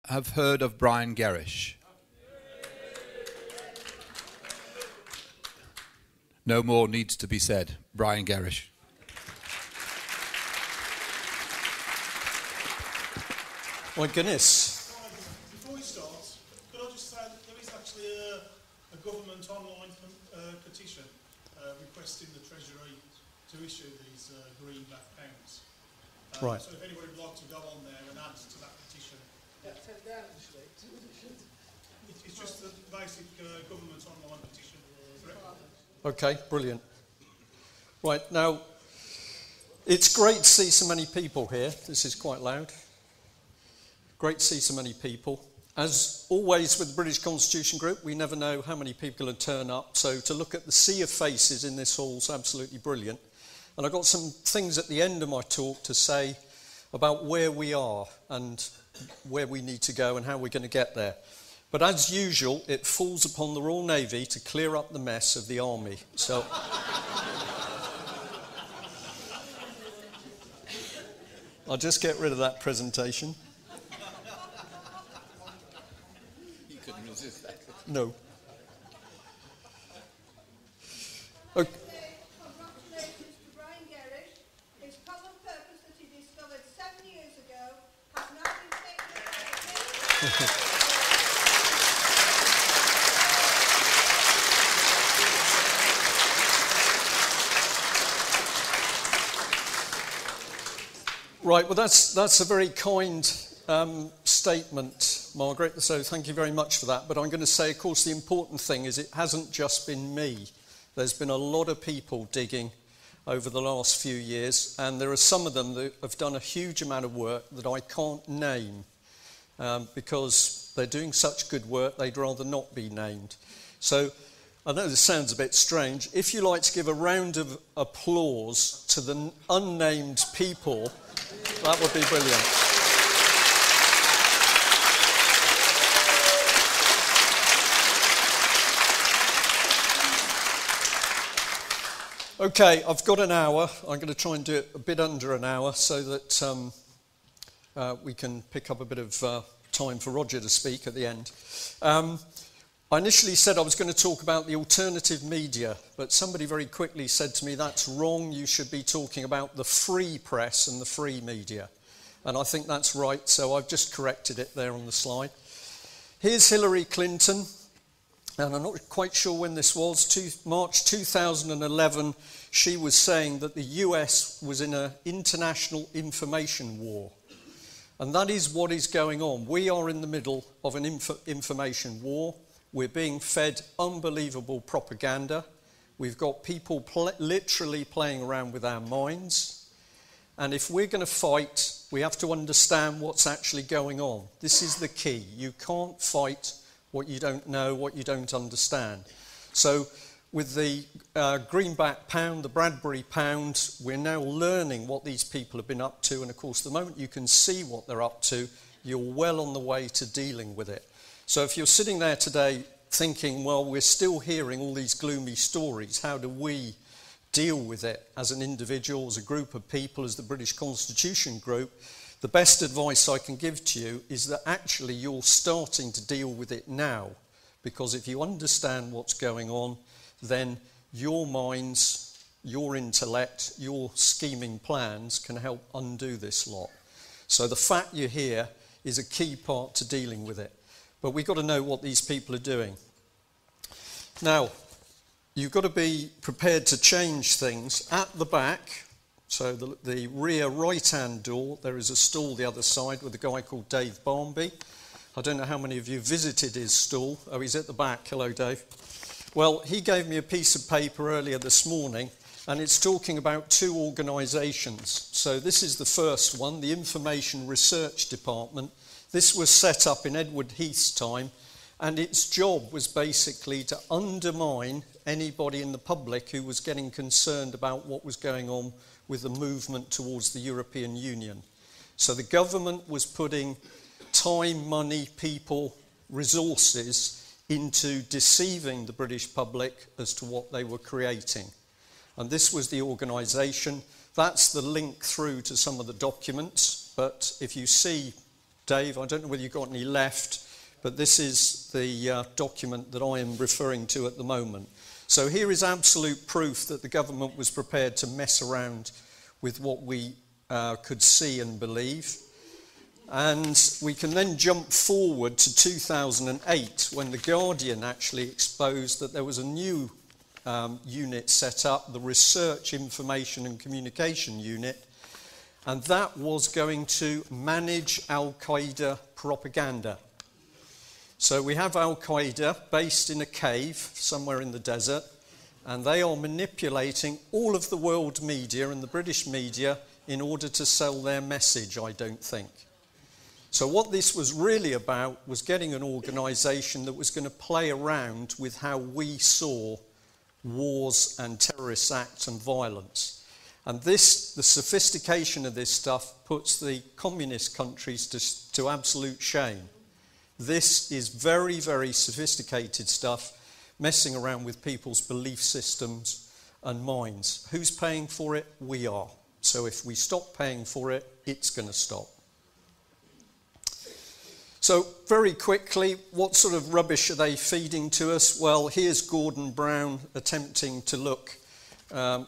have heard of Brian Gerrish? No more needs to be said. Brian Gerrish. My goodness. Before we start, could I just say that there is actually a government online petition requesting the Treasury to issue these greenback pounds. Right. So if anybody would like to go on there and add to that petition. It's just the basic government online petition. Okay, brilliant. Right, now, it's great to see so many people here. This is quite loud. Great to see so many people. As always with the British Constitution Group, we never know how many people will turn up, so to look at the sea of faces in this hall is absolutely brilliant. And I've got some things at the end of my talk to say about where we are and where we need to go and how we're going to get there. But as usual, it falls upon the Royal Navy to clear up the mess of the Army. So I'll just get rid of that presentation. You couldn't resist that. No. Okay. Congratulations to Brian Gerrish. His common purpose that he discovered 7 years ago has now been taken away. Right, well, that's a very kind statement, Margaret, so thank you very much for that. But I'm going to say, of course, the important thing is it hasn't just been me. There's been a lot of people digging over the last few years, and there are some of them that have done a huge amount of work that I can't name because they're doing such good work, they'd rather not be named. So I know this sounds a bit strange. If you like to give a round of applause to the unnamed people, that would be brilliant. Okay, I've got an hour. I'm going to try and do it a bit under an hour so that we can pick up a bit of time for Roger to speak at the end. I initially said I was going to talk about the alternative media, but somebody very quickly said to me, that's wrong, you should be talking about the free press and the free media. And I think that's right, so I've just corrected it there on the slide. Here's Hillary Clinton, and I'm not quite sure when this was, March 2011, she was saying that the US was in an international information war. And that is what is going on. We are in the middle of an information war. We're being fed unbelievable propaganda. We've got people literally playing around with our minds. And if we're going to fight, we have to understand what's actually going on. This is the key. You can't fight what you don't know, what you don't understand. So with the greenback pound, the Bradbury pound, we're now learning what these people have been up to. And of course, the moment you can see what they're up to, you're well on the way to dealing with it. So if you're sitting there today thinking, well, we're still hearing all these gloomy stories, how do we deal with it as an individual, as a group of people, as the British Constitution Group? The best advice I can give to you is that actually you're starting to deal with it now, because if you understand what's going on, then your minds, your intellect, your scheming plans can help undo this lot. So the fact you're here is a key part to dealing with it. But we've got to know what these people are doing. Now, you've got to be prepared to change things. At the back, so the rear right-hand door, there is a stall the other side with a guy called Dave Barmby. I don't know how many of you visited his stall. Oh, he's at the back. Hello, Dave. Well, he gave me a piece of paper earlier this morning, and it's talking about two organisations. So this is the first one, the Information Research Department. This was set up in Edward Heath's time, and its job was basically to undermine anybody in the public who was getting concerned about what was going on with the movement towards the European Union. So the government was putting time, money, people, resources into deceiving the British public as to what they were creating. And this was the organisation. That's the link through to some of the documents, but if you see Dave, I don't know whether you've got any left, but this is the document that I am referring to at the moment. So here is absolute proof that the government was prepared to mess around with what we could see and believe. And we can then jump forward to 2008, when the Guardian actually exposed that there was a new unit set up, the Research, Information and Communication Unit, and that was going to manage Al-Qaeda propaganda. So we have Al-Qaeda based in a cave somewhere in the desert, and they are manipulating all of the world media and the British media in order to sell their message, I don't think. So what this was really about was getting an organisation that was going to play around with how we saw wars and terrorist acts and violence. And this, the sophistication of this stuff, puts the communist countries to absolute shame. This is very, very sophisticated stuff, messing around with people's belief systems and minds. Who's paying for it? We are. So if we stop paying for it, it's going to stop. So very quickly, what sort of rubbish are they feeding to us? Well, here's Gordon Brown attempting to look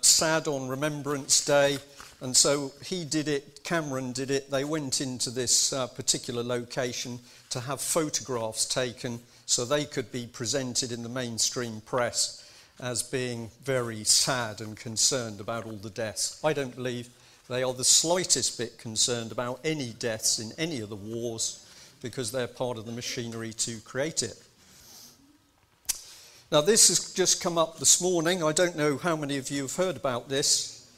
sad on Remembrance Day. And so he did it, Cameron did it. They went into this particular location to have photographs taken so they could be presented in the mainstream press as being very sad and concerned about all the deaths. I don't believe they are the slightest bit concerned about any deaths in any of the wars, because they're part of the machinery to create it. Now, this has just come up this morning. I don't know how many of you have heard about this.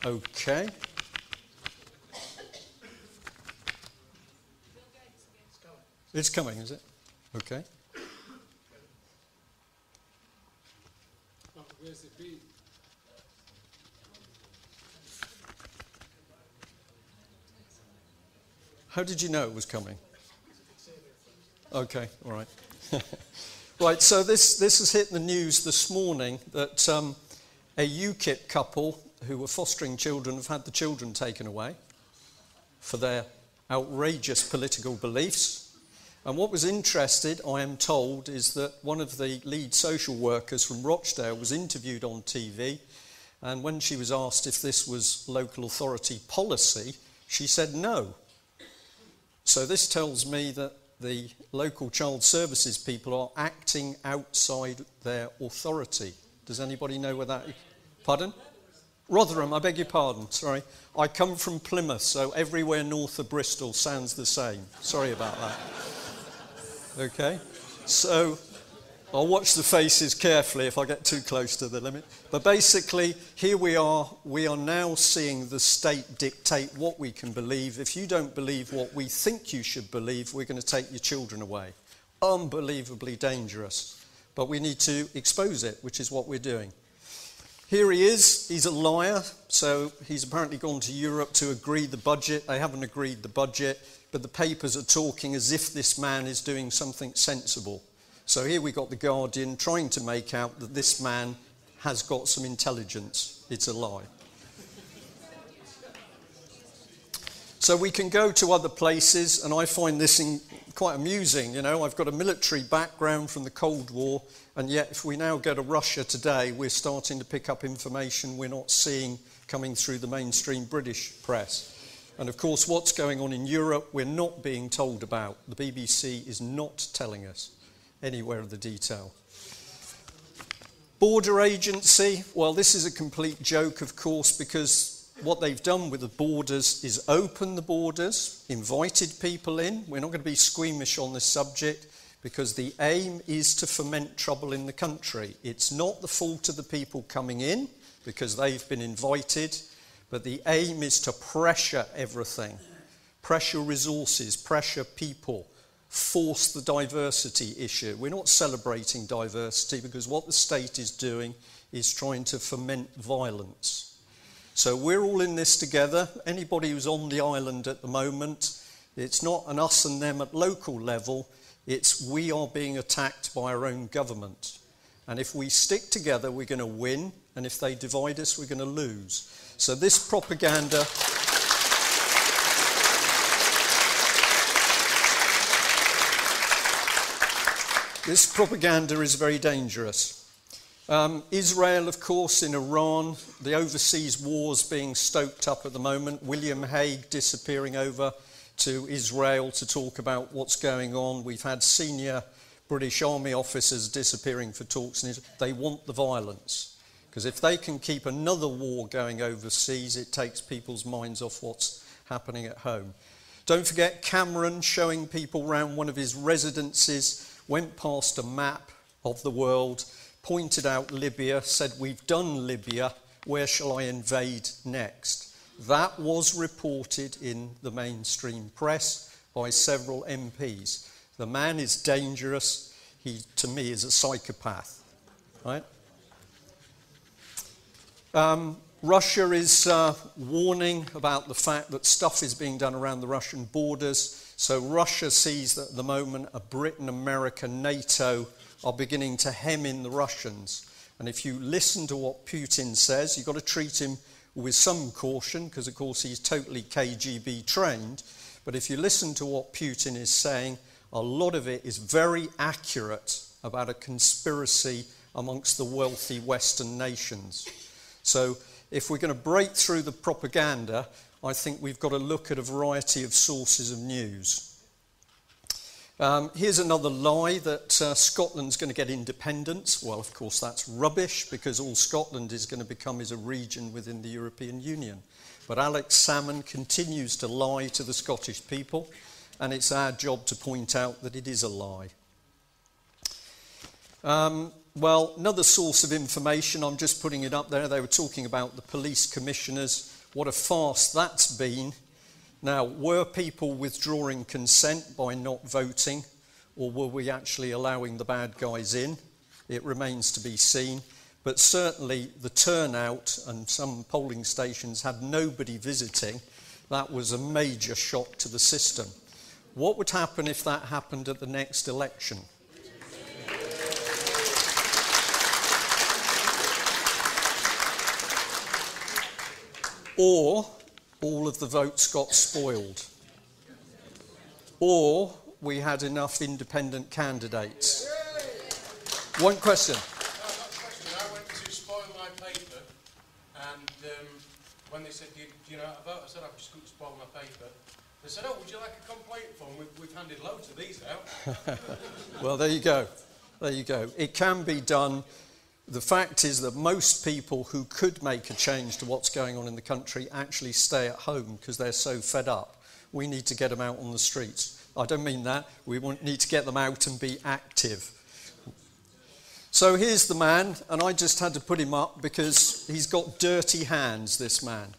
Okay. It's coming, is it? Okay. Where's it been? How did you know it was coming? Okay, all right. Right, so this has hit the news this morning that a UKIP couple who were fostering children have had the children taken away for their outrageous political beliefs. And what was interesting, I am told, is that one of the lead social workers from Rochdale was interviewed on TV, and when she was asked if this was local authority policy, she said no. So this tells me that the local child services people are acting outside their authority. Does anybody know where that is? Pardon? Rotherham, I beg your pardon, sorry. I come from Plymouth, so everywhere north of Bristol sounds the same. Sorry about that. Okay, so I'll watch the faces carefully if I get too close to the limit. But basically, here we are now seeing the state dictate what we can believe. If you don't believe what we think you should believe, we're going to take your children away. Unbelievably dangerous. But we need to expose it, which is what we're doing. Here he is. He's a liar. So he's apparently gone to Europe to agree the budget. They haven't agreed the budget, but the papers are talking as if this man is doing something sensible. So here we got the Guardian trying to make out that this man has got some intelligence. It's a lie. So we can go to other places, and I find this quite amusing. You know, I've got a military background from the Cold War, and yet if we now go to Russia today, we're starting to pick up information we're not seeing coming through the mainstream British press. And of course, what's going on in Europe, we're not being told about. The BBC is not telling us anywhere of the detail. Border agency, well, this is a complete joke, of course, because what they've done with the borders is open the borders, invited people in. We're not going to be squeamish on this subject because the aim is to foment trouble in the country. It's not the fault of the people coming in because they've been invited, but the aim is to pressure everything, pressure resources, pressure people, force the diversity issue. We're not celebrating diversity because what the state is doing is trying to foment violence. So we're all in this together. Anybody who's on the island at the moment, it's not an us and them at local level, it's we are being attacked by our own government. And if we stick together, we're going to win, and if they divide us, we're going to lose. So this propaganda... This propaganda is very dangerous. Israel, of course, in Iran, the overseas wars being stoked up at the moment. William Hague disappearing over to Israel to talk about what's going on. We've had senior British Army officers disappearing for talks. They want the violence, because if they can keep another war going overseas, it takes people's minds off what's happening at home. Don't forget Cameron showing people around one of his residences, went past a map of the world, pointed out Libya, said, "We've done Libya, where shall I invade next?" That was reported in the mainstream press by several MPs. The man is dangerous. He, to me, is a psychopath. Right? Russia is warning about the fact that stuff is being done around the Russian borders. So Russia sees that at the moment Britain, America, NATO are beginning to hem in the Russians. And if you listen to what Putin says, you've got to treat him with some caution, because of course he's totally KGB trained. But if you listen to what Putin is saying, a lot of it is very accurate about a conspiracy amongst the wealthy Western nations. So if we're going to break through the propaganda, I think we've got to look at a variety of sources of news. Here's another lie that Scotland's going to get independence. Well, of course, that's rubbish, because all Scotland is going to become is a region within the European Union. But Alex Salmond continues to lie to the Scottish people, and it's our job to point out that it is a lie. Well, another source of information, I'm just putting it up there, they were talking about the police commissioners. What a farce that's been. Now, were people withdrawing consent by not voting, or were we actually allowing the bad guys in? It remains to be seen. But certainly the turnout, and some polling stations had nobody visiting, that was a major shock to the system. What would happen if that happened at the next election? Or all of the votes got spoiled. Or we had enough independent candidates. One question. I went to spoil my paper, and when they said, do you know how to vote? I said, I've just got to spoil my paper. They said, oh, would you like a complaint form? We've handed loads of these out. Well, there you go. There you go. It can be done. The fact is that most people who could make a change to what's going on in the country actually stay at home because they're so fed up. We need to get them out on the streets. I don't mean that. We need to get them out and be active. So here's the man, and I just had to put him up because he's got dirty hands, this man.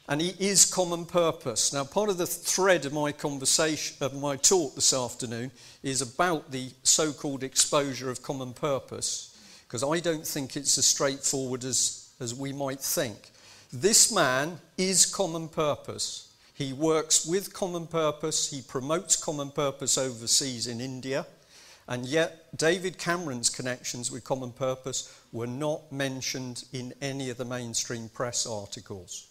And he is common purpose. Now, part of the thread of my conversation, of my talk this afternoon, is about the so-called exposure of common purpose, because I don't think it's as straightforward as we might think. This man is common purpose. He works with common purpose. He promotes common purpose overseas in India. And yet, David Cameron's connections with common purpose were not mentioned in any of the mainstream press articles.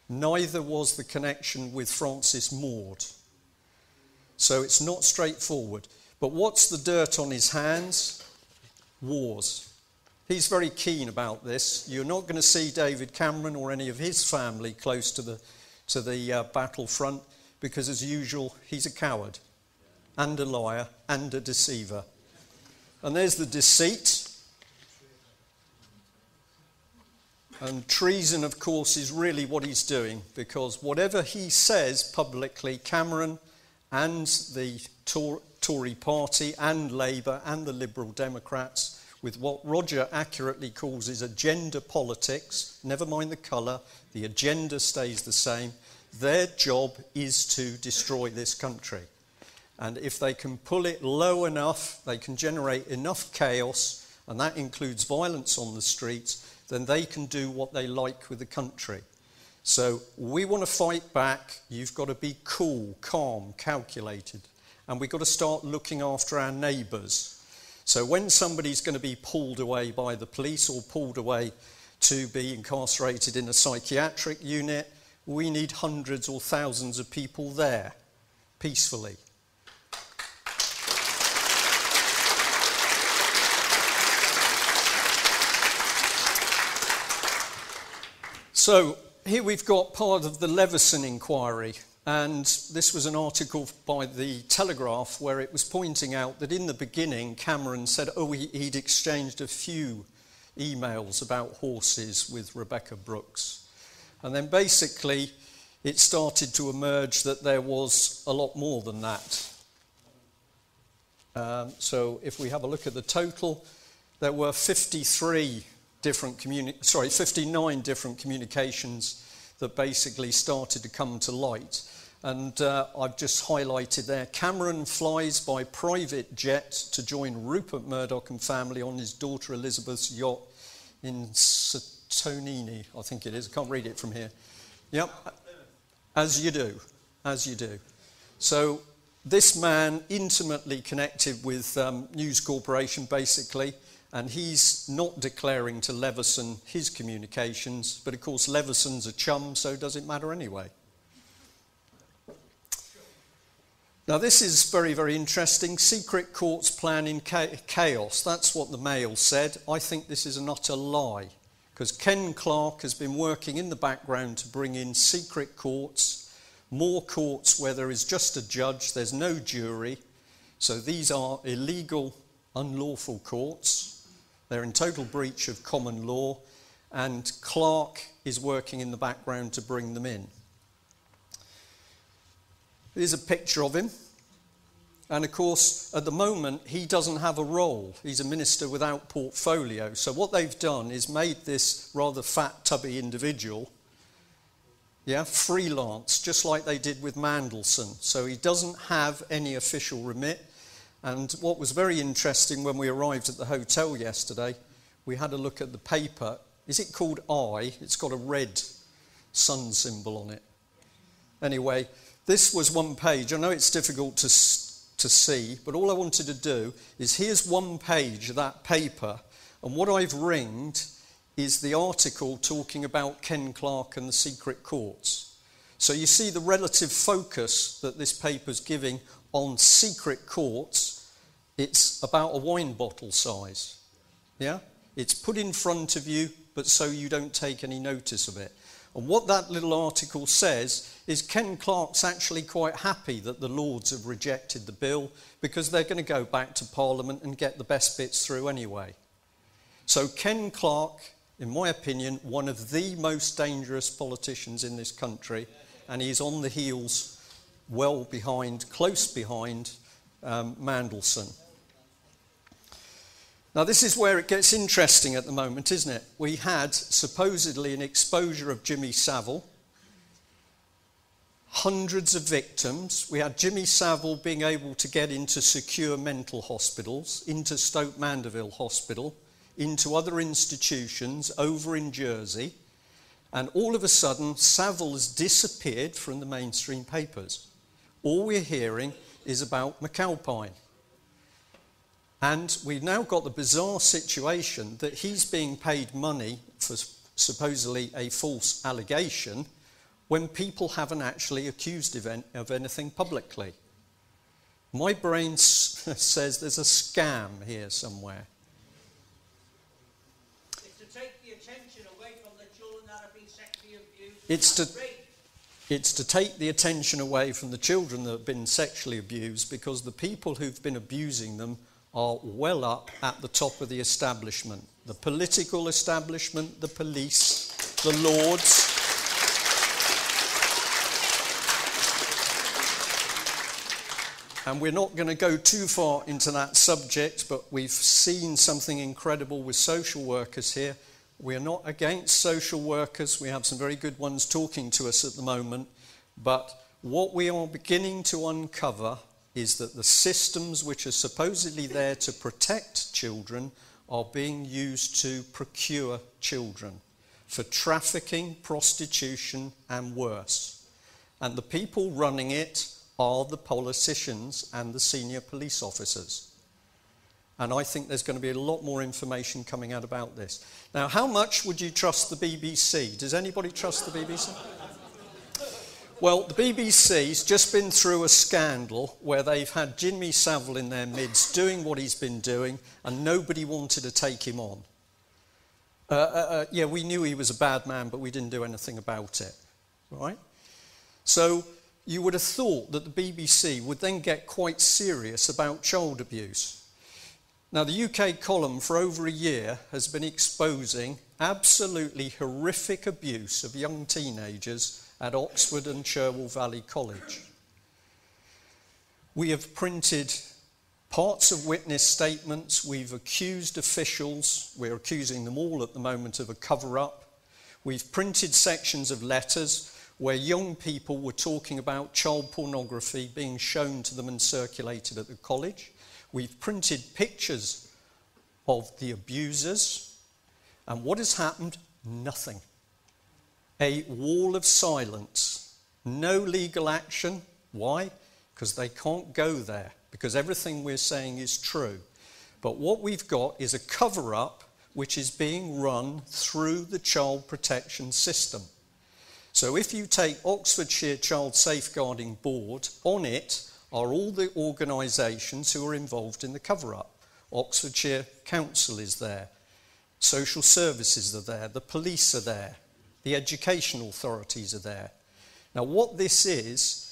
Neither was the connection with Francis Maud. So it's not straightforward. But what's the dirt on his hands? Wars. He's very keen about this. You're not going to see David Cameron or any of his family close to the battlefront, because as usual, he's a coward and a liar and a deceiver. And there's the deceit. And treason, of course, is really what he's doing, because whatever he says publicly, Cameron and the Tory party and Labour and the Liberal Democrats, with what Roger accurately calls his agenda politics, never mind the colour, the agenda stays the same. Their job is to destroy this country. And if they can pull it low enough, they can generate enough chaos, and that includes violence on the streets, then they can do what they like with the country. So we want to fight back. You've got to be cool, calm, calculated. And we've got to start looking after our neighbours. So when somebody's going to be pulled away by the police or pulled away to be incarcerated in a psychiatric unit, we need hundreds or thousands of people there, peacefully. So here we've got part of the Leveson inquiry, and this was an article by the Telegraph where it was pointing out that in the beginning Cameron said, he'd exchanged a few emails about horses with Rebecca Brooks. And then basically it started to emerge that there was a lot more than that. So if we have a look at the total, there were 59 different communications that basically started to come to light. And I've just highlighted there, Cameron flies by private jet to join Rupert Murdoch and family on his daughter Elizabeth's yacht in Satonini, I think it is. I can't read it from here. Yep, as you do. So this man intimately connected with News Corporation, basically, and he's not declaring to Leveson his communications, but of course Leveson's a chum, so does it matter anyway? Now this is very, very interesting. Secret courts plan in chaos. That's what the Mail said. I think this is an utter lie, because Ken Clarke has been working in the background to bring in secret courts, more courts where there is just a judge, there's no jury. So these are illegal, unlawful courts. They're in total breach of common law, and Clarke is working in the background to bring them in. Here's a picture of him. And of course, at the moment, he doesn't have a role. He's a minister without portfolio. So what they've done is made this rather fat, tubby individual, freelance, just like they did with Mandelson. So he doesn't have any official remit. And what was very interesting when we arrived at the hotel yesterday, we had a look at the paper. Is it called I? It's got a red sun symbol on it. Anyway, this was one page. I know it's difficult to see, but all I wanted to do is here's one page of that paper, and what I've ringed is the article talking about Ken Clarke and the secret courts. So you see the relative focus that this paper's giving on secret courts. It's about a wine bottle size. It's put in front of you, but so you don't take any notice of it. And what that little article says is Ken Clarke's actually quite happy that the Lords have rejected the bill, because they're going to go back to Parliament and get the best bits through anyway. So Ken Clarke, in my opinion, one of the most dangerous politicians in this country, and he's on the heels, close behind Mandelson. Now this is where it gets interesting at the moment, isn't it? We had supposedly an exposure of Jimmy Savile, hundreds of victims. We had Jimmy Savile being able to get into secure mental hospitals, into Stoke Mandeville Hospital, into other institutions over in Jersey, and all of a sudden Savile has disappeared from the mainstream papers. All we're hearing is about McAlpine. And we've now got the bizarre situation that he's being paid money for supposedly a false allegation when people haven't actually accused of anything publicly. My brain says there's a scam here somewhere. It's to take the attention away from the children that have been sexually abused. It's to take the attention away from the children that have been sexually abused, because the people who've been abusing them are well up at the top of the establishment. The political establishment, the police, the lords. And we're not going to go too far into that subject, but we've seen something incredible with social workers here. We're not against social workers. We have some very good ones talking to us at the moment. But what we are beginning to uncover is that the systems which are supposedly there to protect children are being used to procure children for trafficking, prostitution, and worse. And the people running it are the politicians and the senior police officers. And I think there's going to be a lot more information coming out about this. Now, how much would you trust the BBC? Does anybody trust the BBC? Well, the BBC's just been through a scandal where they've had Jimmy Savile in their midst doing what he's been doing, and nobody wanted to take him on. Yeah, we knew he was a bad man, but we didn't do anything about it, right? So you would have thought that the BBC would then get quite serious about child abuse. Now, the UK column for over a year has been exposing absolutely horrific abuse of young teenagers at Oxford and Cherwell Valley College. We have printed parts of witness statements. We've accused officials. We're accusing them all at the moment of a cover-up. We've printed sections of letters where young people were talking about child pornography being shown to them and circulated at the college. We've printed pictures of the abusers. And what has happened? Nothing. A wall of silence. No legal action. Why? Because they can't go there, because everything we're saying is true. But what we've got is a cover-up which is being run through the child protection system. So if you take Oxfordshire Child Safeguarding Board, on it are all the organisations who are involved in the cover-up. Oxfordshire Council is there, social services are there, the police are there, the education authorities are there. Now what this is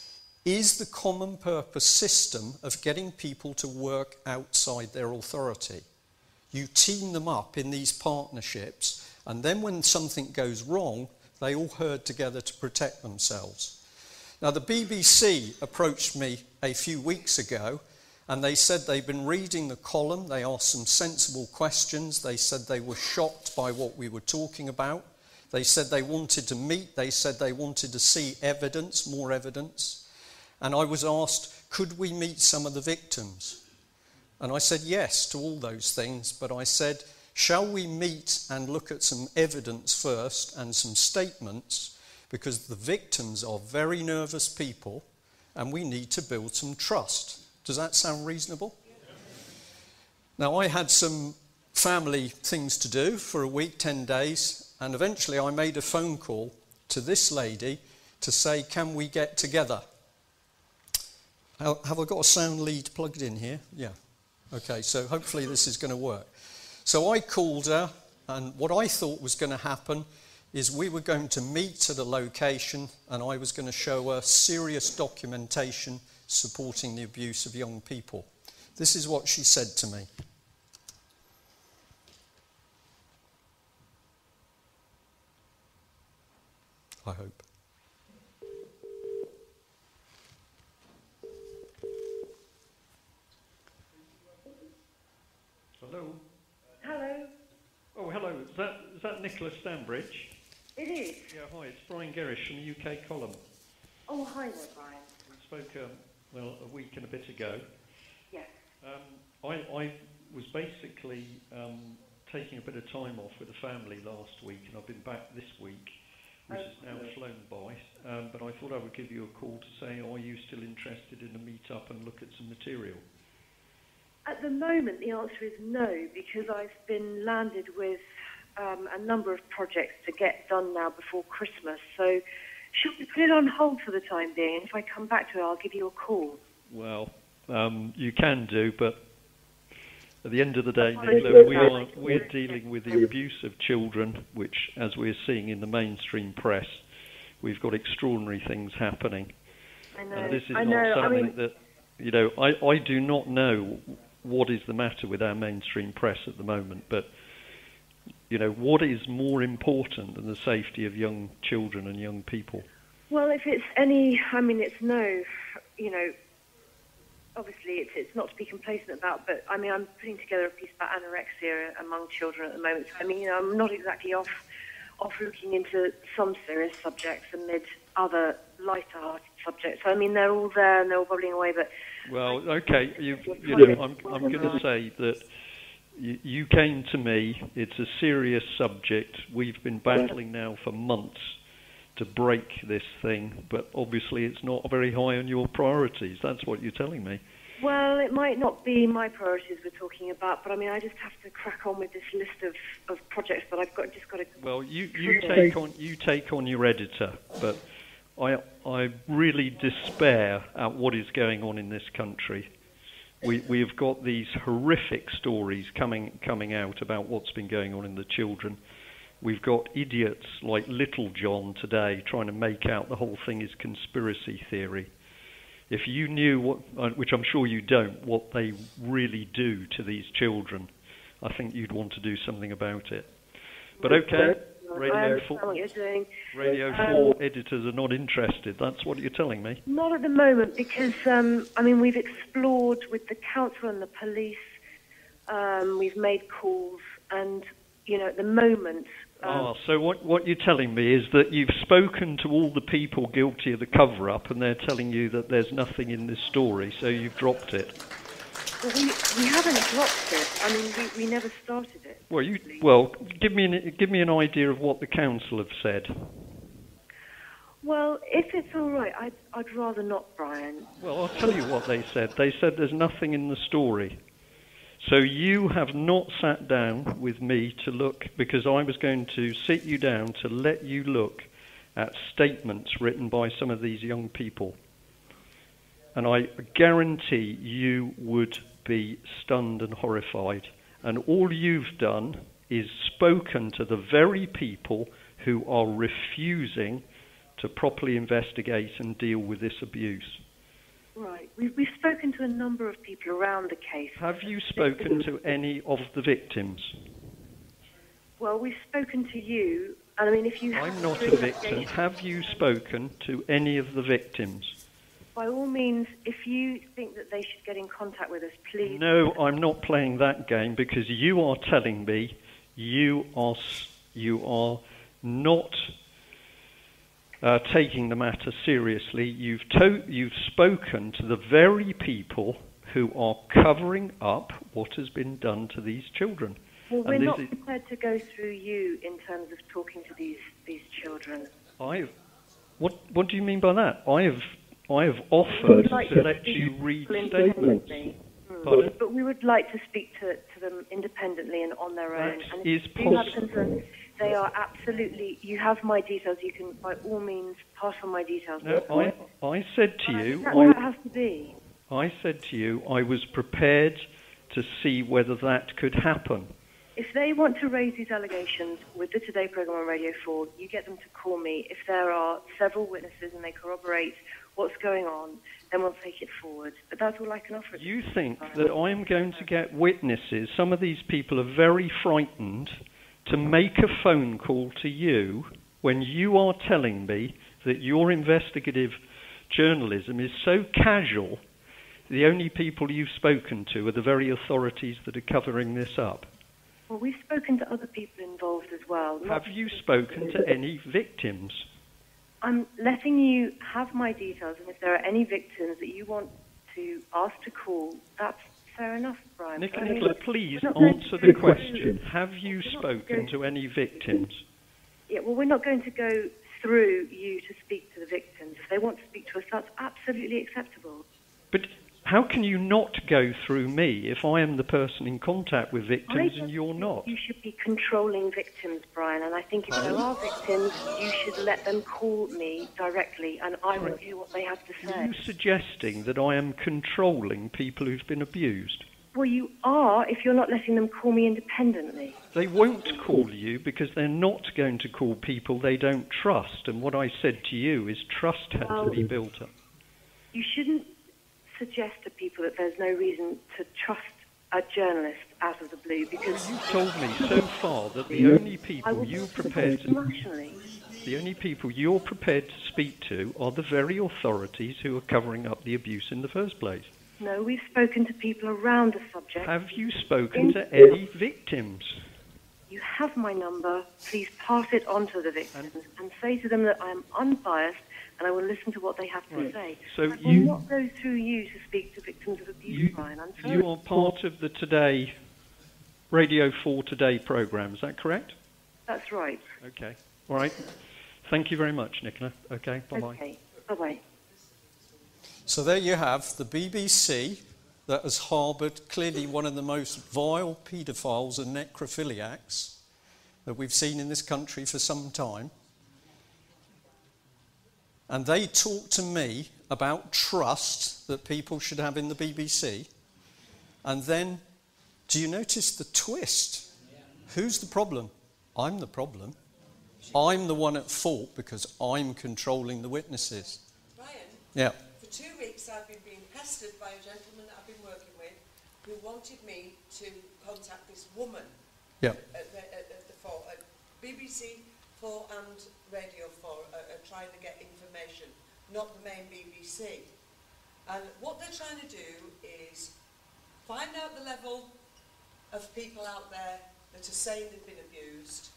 the common purpose system of getting people to work outside their authority. You team them up in these partnerships, and then when something goes wrong, they all herd together to protect themselves. Now, the BBC approached me a few weeks ago, and they said they'd been reading the column. They asked some sensible questions. They said they were shocked by what we were talking about. They said they wanted to meet. They said they wanted to see evidence, more evidence. And I was asked, could we meet some of the victims? And I said yes to all those things, but I said, shall we meet and look at some evidence first and some statements, because the victims are very nervous people and we need to build some trust. Does that sound reasonable? Now, I had some family things to do for a week, 10 days, and eventually I made a phone call to this lady to say, can we get together? Have I got a sound lead plugged in here? Yeah. Okay, so hopefully this is going to work. So I called her, and what I thought was going to happen is we were going to meet at a location, and I was going to show her serious documentation supporting the abuse of young people. This is what she said to me. I hope. Hello. Hello. Oh, hello. Is that Nicholas Stanbridge? It is. Yeah, hi. It's Brian Gerrish from the UK column. Oh, hi there, Brian. We spoke, a week and a bit ago. Yes. I was basically taking a bit of time off with the family last week, and I've been back this week, which is now flown by. But I thought I would give you a call to say, are you still interested in a meet-up and look at some material? At the moment, the answer is no, because I've been landed with a number of projects to get done now before Christmas. So should we put it on hold for the time being? And if I come back to it, I'll give you a call. Well, you can do, but at the end of the day, Nicola, we're dealing with the abuse of children, which, as we're seeing in the mainstream press, we've got extraordinary things happening. I know. And this is not something that, you know, I do not know what is the matter with our mainstream press at the moment, but, you know, what is more important than the safety of young children and young people? Well, if it's any, I mean, it's no, you know, obviously it's not to be complacent about, but I mean, I'm putting together a piece about anorexia among children at the moment. So, I mean, you know, I'm not exactly off looking into some serious subjects amid other lighter-hearted subjects. So, I mean, they're all there and they're all bubbling away, but... Well, okay, you know, I'm going to say that you came to me, it's a serious subject. We've been battling now for months to break this thing, but obviously it's not very high on your priorities. That's what you're telling me. Well, it might not be my priorities we're talking about, but I mean, I just have to crack on with this list of projects that I've got to... Well, you take on your editor, but I really despair at what is going on in this country. We have got these horrific stories coming out about what's been going on in the children. We've got idiots like Little John today trying to make out the whole thing is conspiracy theory. If you knew what, which I'm sure you don't, what they really do to these children, I think you'd want to do something about it. But okay, Radio 4 editors are not interested. That's what you're telling me. Not at the moment, because I mean, we've explored with the council and the police. We've made calls, and at the moment. So what you're telling me is that you've spoken to all the people guilty of the cover-up, and they're telling you that there's nothing in this story, so you've dropped it. Well, we haven't dropped it. I mean, we never started it. Well, give me an idea of what the council have said. Well, if it's all right, I'd rather not, Brian. Well, I'll tell you what they said. They said there's nothing in the story. So you have not sat down with me to look, because I was going to sit you down to let you look at statements written by some of these young people. And I guarantee you would be stunned and horrified. And all you've done is spoken to the very people who are refusing to properly investigate and deal with this abuse. Right. We've spoken to a number of people around the case. Have you spoken to any of the victims? Well, we've spoken to you, and I mean, if you... I'm not a victim. Have you spoken to any of the victims? By all means, if you think that they should get in contact with us, please... No, I'm not playing that game, because you are telling me you are not taking the matter seriously. You've spoken to the very people who are covering up what has been done to these children. Well, we're not prepared to go through you in terms of talking to these children. What do you mean by that? I have offered to let you read statements. But we would like to speak to them independently and on their own. And if you have concerns, they are absolutely... You have my details. You can, by all means, pass on my details. No, I said to you... That's how it has to be. I said to you I was prepared to see whether that could happen. If they want to raise these allegations with the Today programme on Radio 4, you get them to call me. If there are several witnesses and they corroborate what's going on, then we'll take it forward. But that's all I can offer. You think that I'm going to get witnesses? Some of these people are very frightened to make a phone call to you when you are telling me that your investigative journalism is so casual, the only people you've spoken to are the very authorities that are covering this up. Well, we've spoken to other people involved as well. Have you spoken to any victims? I'm letting you have my details, and if there are any victims that you want to ask to call, that's fair enough, Brian. Nicola, please answer the question. Have you spoken to any victims? Yeah, well, we're not going to go through you to speak to the victims. If they want to speak to us, that's absolutely acceptable. But how can you not go through me if I am the person in contact with victims and you're not? You should be controlling victims, Brian, and I think if there are victims, you should let them call me directly, and I will hear what they have to say. Are you suggesting that I am controlling people who've been abused? Well, you are if you're not letting them call me independently. They won't call you because they're not going to call people they don't trust, and what I said to you is trust has to be built up. You shouldn't suggest to people that there's no reason to trust a journalist out of the blue, because you've told me so far that the only people you're prepared to speak to are the very authorities who are covering up the abuse in the first place. No, we've spoken to people around the subject. Have you spoken to any victims? You have my number. Please pass it on to the victims and say to them that I am unbiased and I will listen to what they have to say. So I will not go through you to speak to victims of abuse, Brian. I'm sorry. You are part of the Today, Radio 4 Today programme, is that correct? That's right. Okay. All right. Thank you very much, Nicola. Okay, bye-bye. Okay, bye-bye. So there you have the BBC that has harboured clearly one of the most vile paedophiles and necrophiliacs that we've seen in this country for some time. And they talk to me about trust that people should have in the BBC. And then, do you notice the twist? Who's the problem? I'm the problem. I'm the one at fault because I'm controlling the witnesses. Brian, Yeah. for 2 weeks I've been being pestered by a gentleman that I've been working with who wanted me to contact this woman Yeah. at BBC 4 and Radio 4 trying to get information, not the main BBC. And what they're trying to do is find out the level of people out there that are saying they've been abused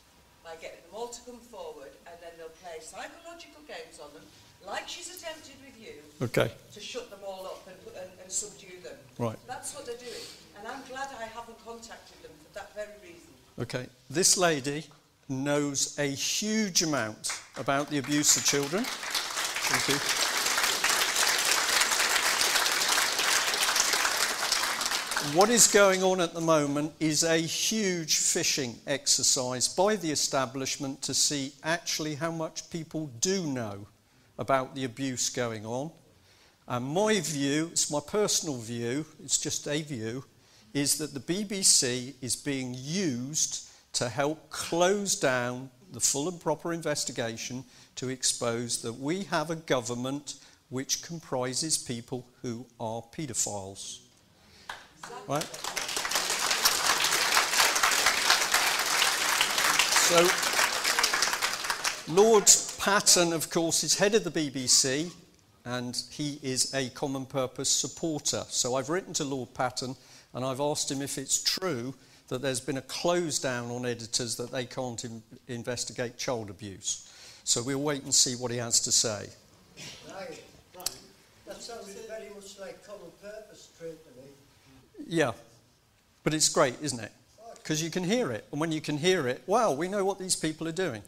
by getting them all to come forward, and then they'll play psychological games on them, like she's attempted with you, Okay. to shut them all up and subdue them. Right. That's what they're doing. And I'm glad I haven't contacted them for that very reason. Okay. This lady knows a huge amount about the abuse of children. Thank you. What is going on at the moment is a huge fishing exercise by the establishment to see actually how much people do know about the abuse going on. And my view, it's my personal view, it's just a view, is that the BBC is being used to help close down the full and proper investigation to expose that we have a government which comprises people who are paedophiles. Right? So, Lord Patton, of course, is head of the BBC, and he is a common purpose supporter. So I've written to Lord Patton, and I've asked him if it's true that there's been a close down on editors that they can't investigate child abuse. So we'll wait and see what he has to say. Right. That sounds very much like common purpose trade to me. Yeah, but it's great, isn't it? Because you can hear it, and when you can hear it, wow, we know what these people are doing.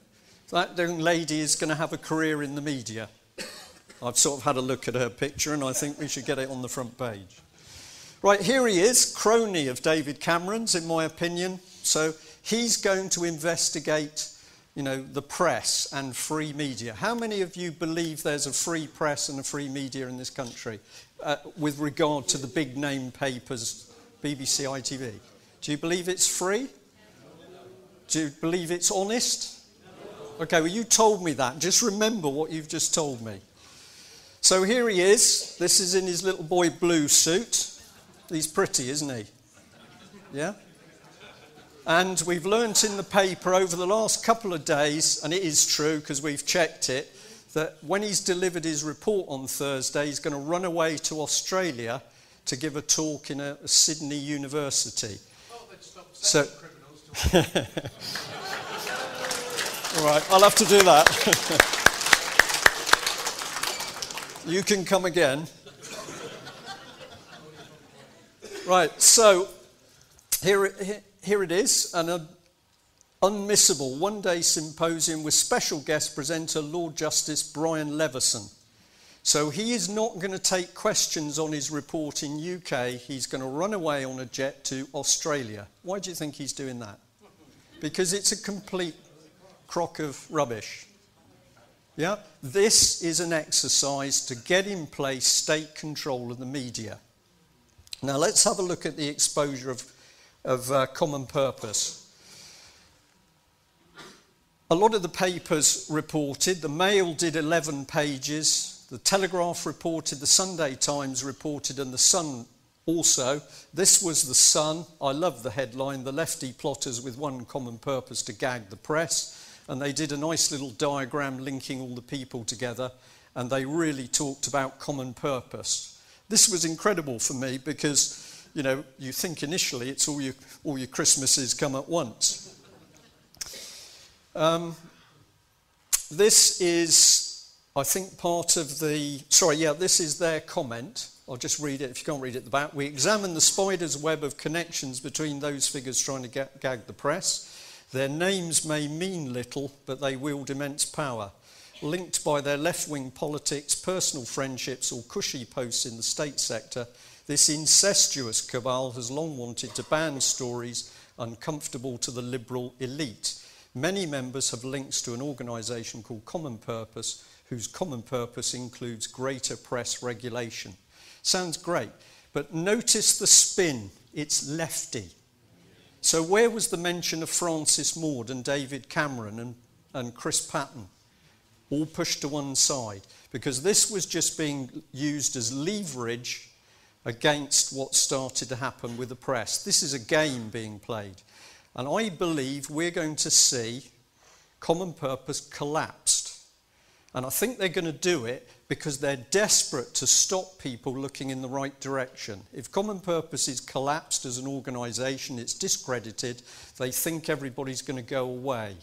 That young lady is going to have a career in the media. I've sort of had a look at her picture, and I think we should get it on the front page. Right, here he is, crony of David Cameron's, in my opinion. So he's going to investigate, the press and free media. How many of you believe there's a free press and a free media in this country with regard to the big name papers, BBC, ITV? Do you believe it's free? Do you believe it's honest? Okay, well, you told me that. Just remember what you've just told me. So here he is. This is in his little boy blue suit. He's pretty, isn't he? Yeah? And we've learnt in the paper over the last couple of days, and it is true because we've checked it, that when he's delivered his report on Thursday, he's going to run away to Australia to give a talk in a Sydney university. Oh, they'd stop So, criminals to all right, I'll have to do that. You can come again. Right, so here it is, an unmissable one-day symposium with special guest presenter Lord Justice Brian Leveson. So he is not going to take questions on his report in UK. He's going to run away on a jet to Australia. Why do you think he's doing that? Because it's a complete crock of rubbish. Yeah? This is an exercise to get in place state control of the media. Now let's have a look at the exposure of common purpose. A lot of the papers reported, the Mail did 11 pages, the Telegraph reported, the Sunday Times reported, and the Sun also. This was the Sun. I love the headline, "The Lefty Plotters with One Common Purpose to Gag the Press." And they did a nice little diagram linking all the people together, and they really talked about common purpose. This was incredible for me because, you think initially it's all your Christmases come at once. This is, I think, part of the... this is their comment. I'll just read it if you can't read it at the back. "We examine the spider's web of connections between those figures trying to gag the press. Their names may mean little, but they wield immense power. Linked by their left-wing politics, personal friendships, or cushy posts in the state sector, this incestuous cabal has long wanted to ban stories uncomfortable to the liberal elite. Many members have links to an organisation called Common Purpose, whose common purpose includes greater press regulation." Sounds great, but notice the spin. It's lefty. So where was the mention of Francis Maud and David Cameron and Chris Patton? All pushed to one side, because this was just being used as leverage against what started to happen with the press. This is a game being played. And I believe we're going to see Common Purpose collapsed. And I think they're going to do it because they're desperate to stop people looking in the right direction. If Common Purpose is collapsed as an organisation, it's discredited, they think everybody's going to go away.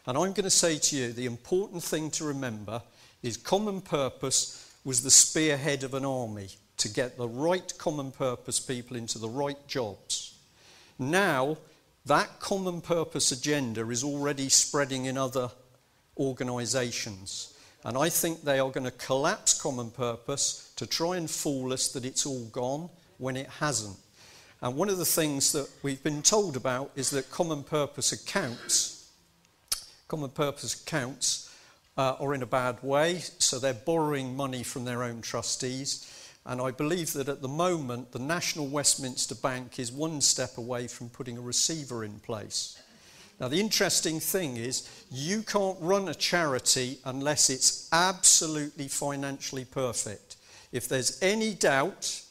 And I'm going to say to you, the important thing to remember is Common Purpose was the spearhead of an army to get the right Common Purpose people into the right jobs. Now, that Common Purpose agenda is already spreading in other organisations. And I think they are going to collapse Common Purpose to try and fool us that it's all gone when it hasn't. And one of the things that we've been told about is that Common Purpose accounts are in a bad way, so they're borrowing money from their own trustees. And I believe that at the moment, the National Westminster Bank is one step away from putting a receiver in place. Now, the interesting thing is you can't run a charity unless it's absolutely financially perfect. If there's any doubt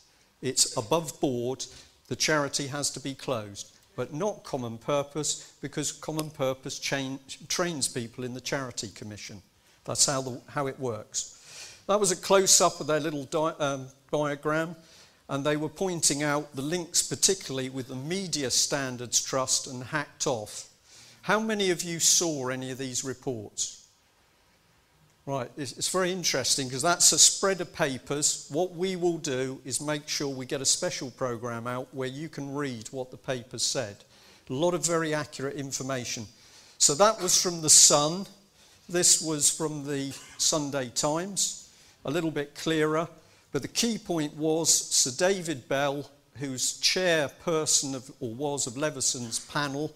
it's above board, the charity has to be closed, but not Common Purpose, because Common Purpose trains people in the Charity Commission. That's how it works. That was a close-up of their little diagram, and they were pointing out the links particularly with the Media Standards Trust and Hacked Off. How many of you saw any of these reports? Right, it's very interesting because that's a spread of papers. What we will do is make sure we get a special programme out where you can read what the papers said. A lot of very accurate information. So that was from The Sun. This was from the Sunday Times. A little bit clearer. But the key point was Sir David Bell, who's chairperson of Leveson's panel.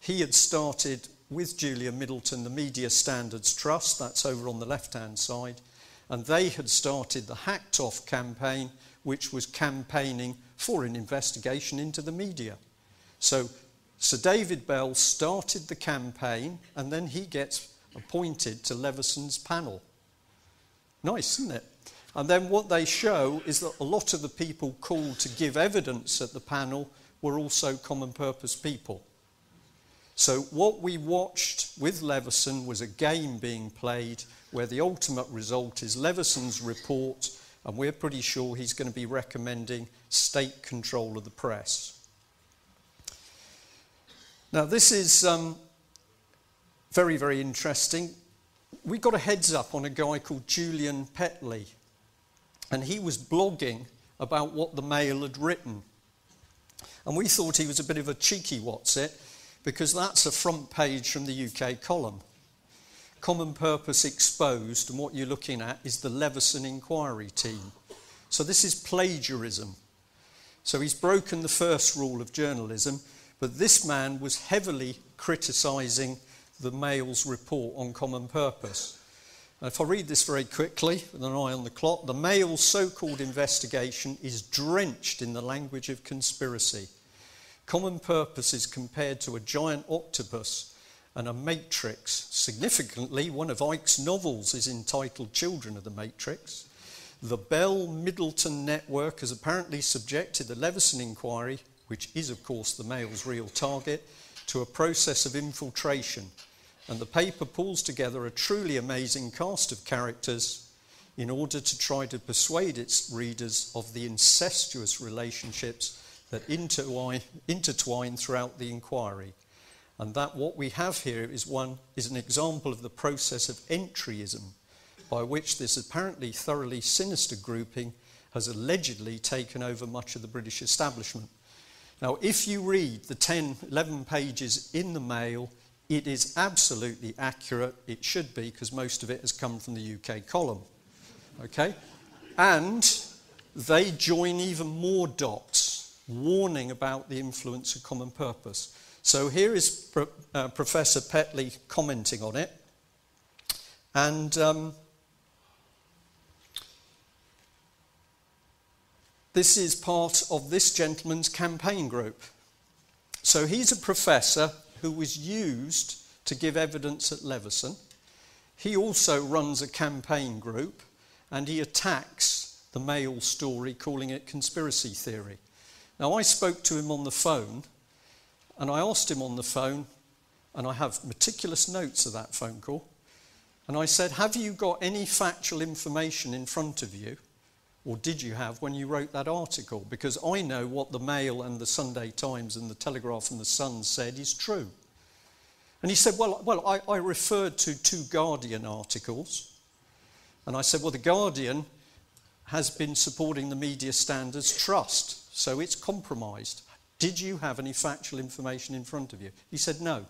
He had started with Julia Middleton the Media Standards Trust, that's over on the left-hand side, and they had started the Hacked Off campaign, which was campaigning for an investigation into the media. So Sir David Bell started the campaign, and then he gets appointed to Leveson's panel. Nice, isn't it? And then what they show is that a lot of the people called to give evidence at the panel were also Common Purpose people. So what we watched with Leveson was a game being played where the ultimate result is Leveson's report, and we're pretty sure he's going to be recommending state control of the press. Now this is very, very interesting. We got a heads up on a guy called Julian Petley, and he was blogging about what the Mail had written. And we thought he was a bit of a cheeky what's-it, because that's a front page from the UK column. Common Purpose exposed, and what you're looking at is the Leveson inquiry team. So this is plagiarism. So he's broken the first rule of journalism, but this man was heavily criticising the Mail's report on Common Purpose. And if I read this very quickly, with an eye on the clock, the Mail's so-called investigation is drenched in the language of conspiracy. Common Purpose is compared to a giant octopus and a matrix. Significantly, one of Icke's novels is entitled Children of the Matrix. The Bell-Middleton network has apparently subjected the Leveson inquiry, which is of course the Mail's real target, to a process of infiltration. And the paper pulls together a truly amazing cast of characters in order to try to persuade its readers of the incestuous relationships that intertwine throughout the inquiry. And that what we have here is an example of the process of entryism, by which this apparently thoroughly sinister grouping has allegedly taken over much of the British establishment. Now, if you read the 11 pages in the Mail, it is absolutely accurate. It should be, because most of it has come from the UK column. Okay? And they join even more dots, warning about the influence of Common Purpose. So here is Professor Petley commenting on it. And this is part of this gentleman's campaign group. So he's a professor who was used to give evidence at Leveson. He also runs a campaign group, and he attacks the Mail story, calling it conspiracy theory. Now, I spoke to him on the phone, and I asked him on the phone, and I have meticulous notes of that phone call, and I said, have you got any factual information in front of you, or did you have when you wrote that article? Because I know what the Mail and the Sunday Times and the Telegraph and the Sun said is true. And he said, well, I referred to 2 Guardian articles. And I said, well, the Guardian has been supporting the Media Standards Trust, so it's compromised. Did you have any factual information in front of you? He said, no.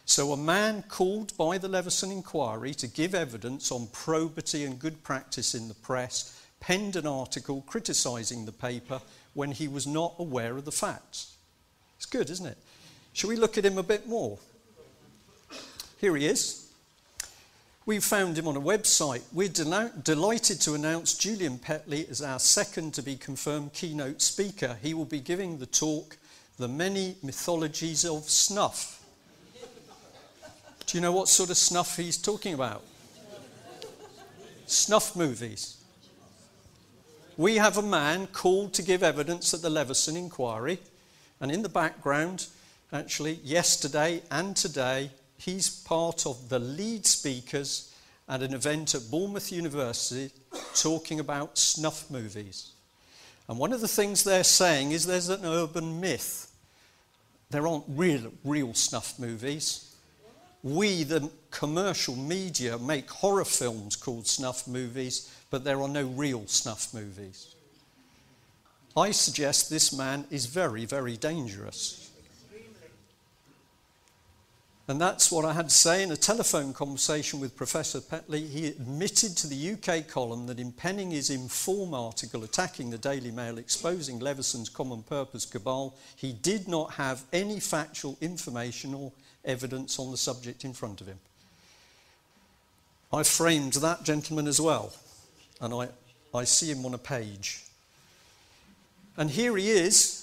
So a man called by the Leveson inquiry to give evidence on probity and good practice in the press penned an article criticising the paper when he was not aware of the facts. It's good, isn't it? Shall we look at him a bit more? Here he is. We found him on a website. We're delighted to announce Julian Petley as our second to be confirmed keynote speaker. He will be giving the talk, The Many Mythologies of Snuff. Do you know what sort of snuff he's talking about? Snuff movies. We have a man called to give evidence at the Leveson inquiry, and in the background, actually, yesterday and today, he's part of the lead speakers at an event at Bournemouth University talking about snuff movies. And one of the things they're saying is there's an urban myth. There aren't real snuff movies. We, the commercial media, make horror films called snuff movies, but there are no real snuff movies. I suggest this man is very, very dangerous. And that's what I had to say in a telephone conversation with Professor Petley. He admitted to the UK column that in penning his Inform article attacking the Daily Mail, exposing Leveson's common purpose cabal, he did not have any factual information or evidence on the subject in front of him. I framed that gentleman as well, and I see him on a page. And here he is,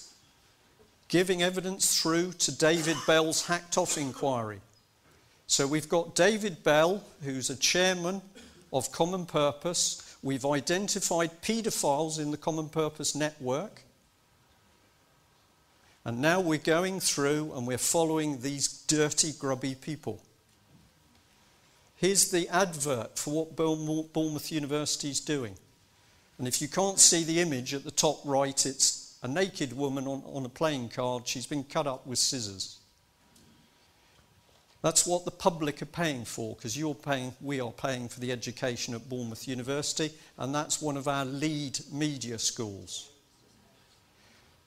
giving evidence through to David Bell's hacked-off inquiry. So we've got David Bell, who's a chairman of Common Purpose. We've identified paedophiles in the Common Purpose network. And now we're going through and we're following these dirty, grubby people. Here's the advert for what Bournemouth University is doing. And if you can't see the image at the top right, it's a naked woman on a playing card. She's been cut up with scissors. That's what the public are paying for, because we are paying for the education at Bournemouth University, and that's one of our lead media schools.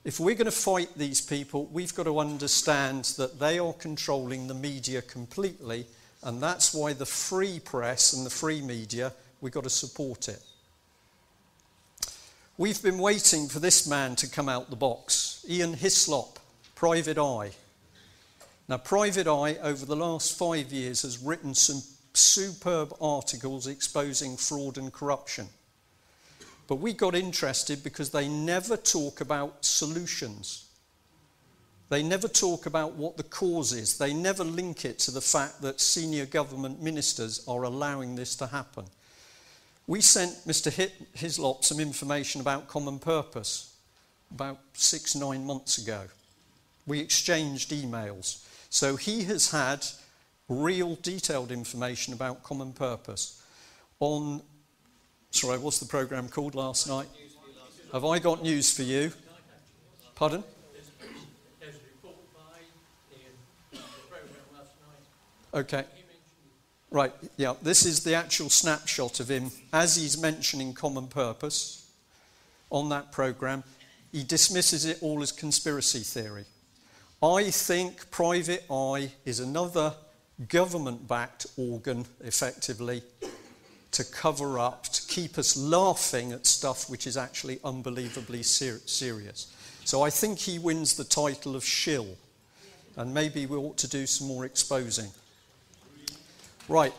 If we're going to fight these people, we've got to understand that they are controlling the media completely, and that's why the free press and the free media, we've got to support it. We've been waiting for this man to come out the box. Ian Hislop, Private Eye. Now, Private Eye, over the last 5 years, has written some superb articles exposing fraud and corruption. But we got interested because they never talk about solutions. They never talk about what the cause is. They never link it to the fact that senior government ministers are allowing this to happen. We sent Mr. Hislop some information about Common Purpose about 6-9 months ago. We exchanged emails. So he has had real detailed information about Common Purpose. Sorry, what's the programme called last night? Have I got news for you? Pardon? There's a report by the programme last night. Okay. Right, yeah, this is the actual snapshot of him as he's mentioning Common Purpose on that programme. He dismisses it all as conspiracy theory. I think Private Eye is another government-backed organ, effectively, to cover up, to keep us laughing at stuff which is actually unbelievably serious. So I think he wins the title of shill, and maybe we ought to do some more exposing. Right.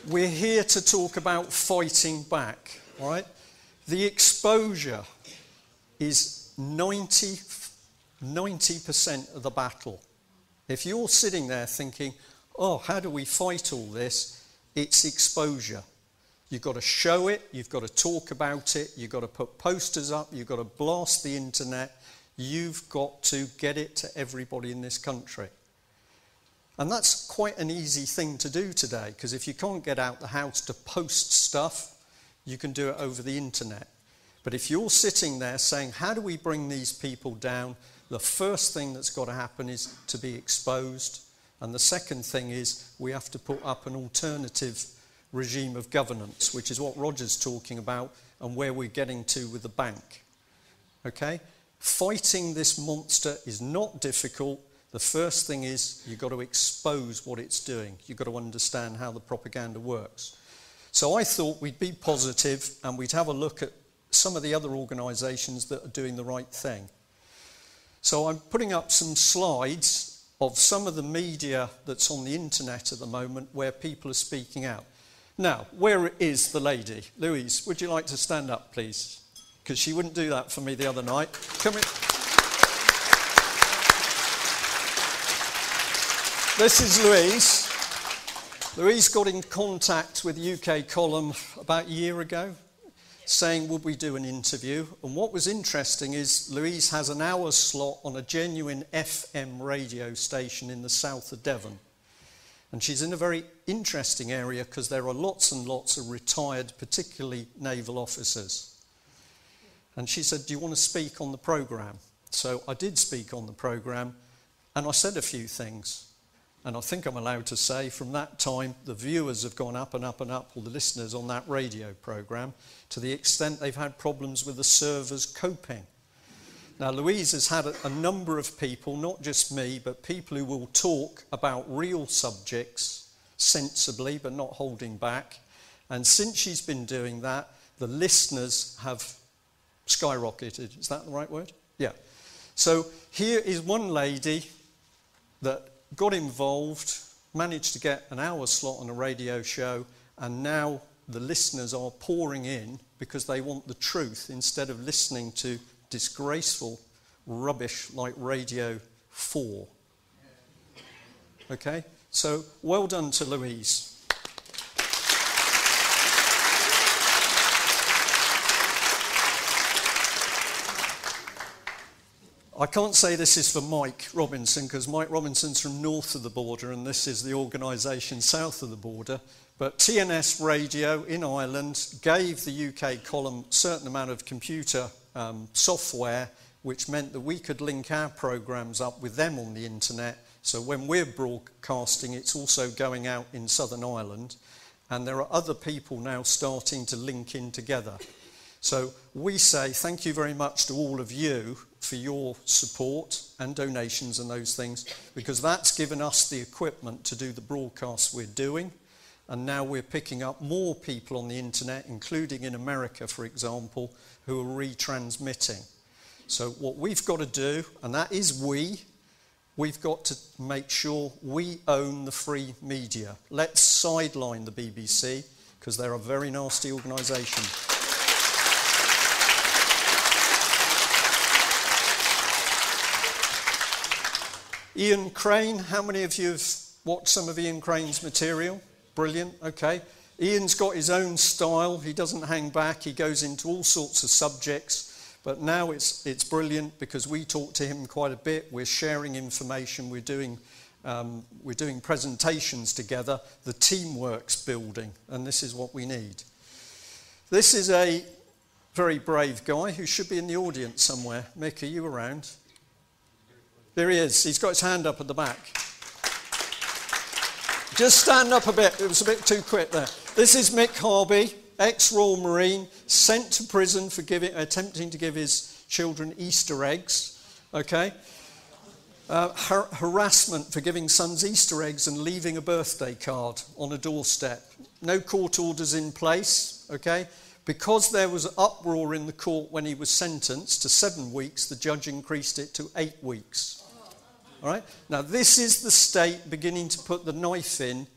We're here to talk about fighting back, all right? The exposure is 90% of the battle. If you're sitting there thinking, oh, how do we fight all this? It's exposure. You've got to show it, you've got to talk about it, you've got to put posters up, you've got to blast the internet, you've got to get it to everybody in this country. And that's quite an easy thing to do today, because if you can't get out the house to post stuff, you can do it over the internet. But if you're sitting there saying, how do we bring these people down? The first thing that's got to happen is to be exposed. And the second thing is we have to put up an alternative regime of governance, which is what Roger's talking about and where we're getting to with the bank. Okay? Fighting this monster is not difficult. The first thing is you've got to expose what it's doing. You've got to understand how the propaganda works. So I thought we'd be positive and we'd have a look at some of the other organisations that are doing the right thing. So I'm putting up some slides of some of the media that's on the internet at the moment where people are speaking out. Now, where is the lady? Louise, would you like to stand up, please? Because she wouldn't do that for me the other night. Come in. This is Louise. Louise got in contact with the UK column about a year ago, saying, would we do an interview? And what was interesting is Louise has an hour slot on a genuine FM radio station in the south of Devon. And she's in a very interesting area because there are lots and lots of retired, particularly naval officers. And she said, do you want to speak on the programme? So I did speak on the programme, and I said a few things. And I think I'm allowed to say from that time, the viewers have gone up and up and up, or the listeners on that radio programme, to the extent they've had problems with the servers coping. Now, Louise has had a number of people, not just me, but people who will talk about real subjects sensibly, but not holding back. And since she's been doing that, the listeners have skyrocketed. Is that the right word? Yeah. So here is one lady that got involved, managed to get an hour slot on a radio show, and now the listeners are pouring in because they want the truth instead of listening to disgraceful rubbish like Radio 4. Okay? So, well done to Louise. I can't say this is for Mike Robinson, because Mike Robinson's from north of the border and this is the organisation south of the border. But TNS Radio in Ireland gave the UK column a certain amount of computer software, which meant that we could link our programmes up with them on the internet. So when we're broadcasting, it's also going out in Southern Ireland. And there are other people now starting to link in together. So we say thank you very much to all of you for your support and donations and those things, because that's given us the equipment to do the broadcasts we're doing. And now we're picking up more people on the internet, including in America, for example, who are retransmitting. So what we've got to do, and that is we've got to make sure we own the free media. Let's sideline the BBC, because they're a very nasty organisation. Ian Crane, how many of you have watched some of Ian Crane's material? Brilliant, okay. Ian's got his own style, he doesn't hang back, he goes into all sorts of subjects, but now it's brilliant because we talk to him quite a bit, we're sharing information, we're doing presentations together, the teamwork's building, and this is what we need. This is a very brave guy who should be in the audience somewhere. Mick, are you around? There he is. He's got his hand up at the back. Just stand up a bit. It was a bit too quick there. This is Mick Harvey, ex-Royal Marine, sent to prison for attempting to give his children Easter eggs. Okay? Harassment for giving sons Easter eggs and leaving a birthday card on a doorstep. No court orders in place. Okay? Because there was uproar in the court when he was sentenced to 7 weeks, the judge increased it to 8 weeks. All right? Now, this is the state beginning to put the knife in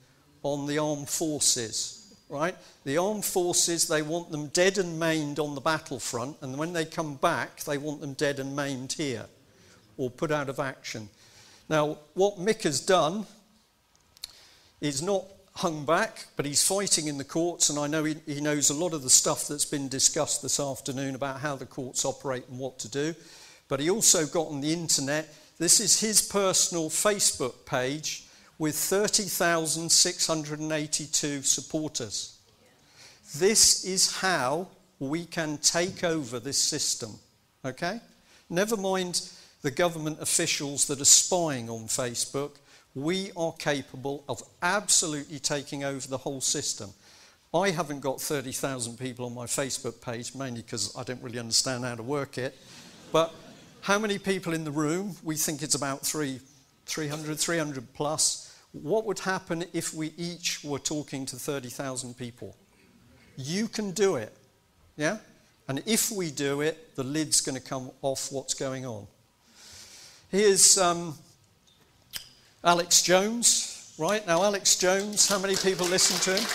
on the armed forces. right? The armed forces, they want them dead and maimed on the battlefront, and when they come back, they want them dead and maimed here, or put out of action. Now, what Mick has done is not hung back, but he's fighting in the courts, and I know he knows a lot of the stuff that's been discussed this afternoon about how the courts operate and what to do. But he also got on the internet. This is his personal Facebook page with 30,682 supporters. This is how we can take over this system, okay? Never mind the government officials that are spying on Facebook. We are capable of absolutely taking over the whole system. I haven't got 30,000 people on my Facebook page, mainly because I don't really understand how to work it. But how many people in the room? We think it's about 300 plus. What would happen if we each were talking to 30,000 people? You can do it, yeah? And if we do it, the lid's going to come off what's going on. Here's Alex Jones, right? Now, Alex Jones, how many people listen to him?